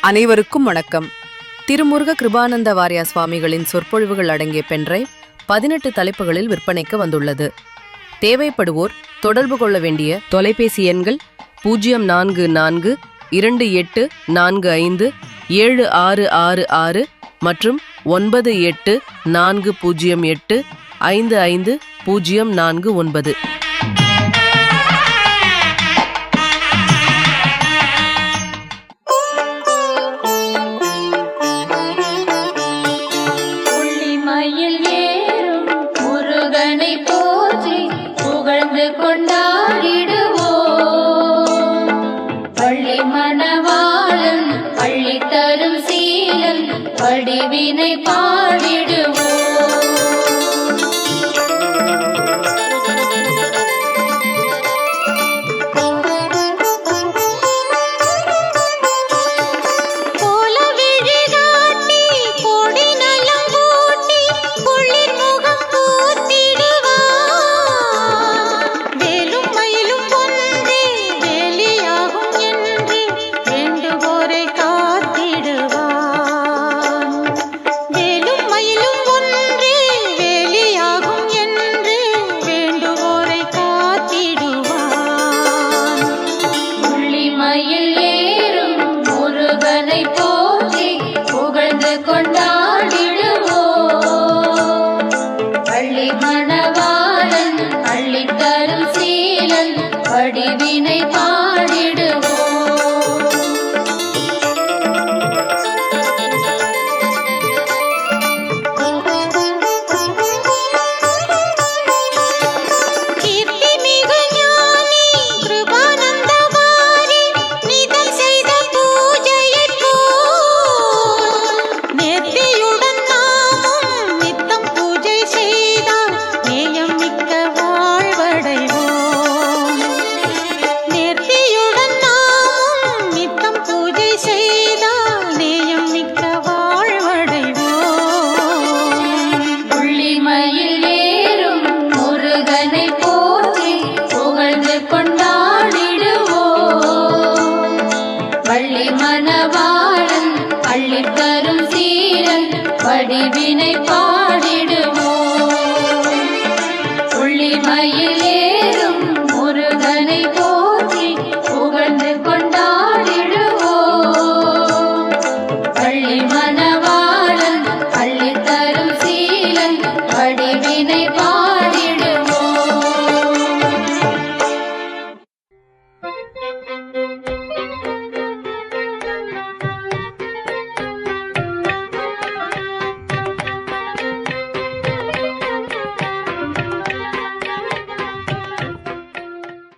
அனைவருக்கும் வணக்கம். திருமுருக கிருபானந்த வாரியா சுவாமிகளின் சொற்பொழிவுகள் அடங்கிய பென்டிரைவ் 18 தலைப்புகளில் விற்பனைக்கு வந்துள்ளது. தேவைப்படுவோர் தொடர்பு கொள்ள வேண்டிய தொலைபேசி எண்கள் 0444457666 மற்றும் 9840855049. வடிவினை பாடிடுவோம். வடிவினை பாடிடுவோம். கீர்த்தி மிகு ஞானி கிருபானந்த வாரி நிதம் செய்த பூஜையைப் போல் நேர்த்தியுடன் நாமும் நித்தம் பூஜை செய்தால் நேயம் மிக்க வாழ்வடைவோம். வடிவினை பாடிடுவோம். புள்ளிமயில் ஏறும் முருகனை போற்றி புகழ்ந்து கொண்டாடிடுவோம். பள்ளி மணவாளன் அள்ளித்தரும் சீலன் வடிவினை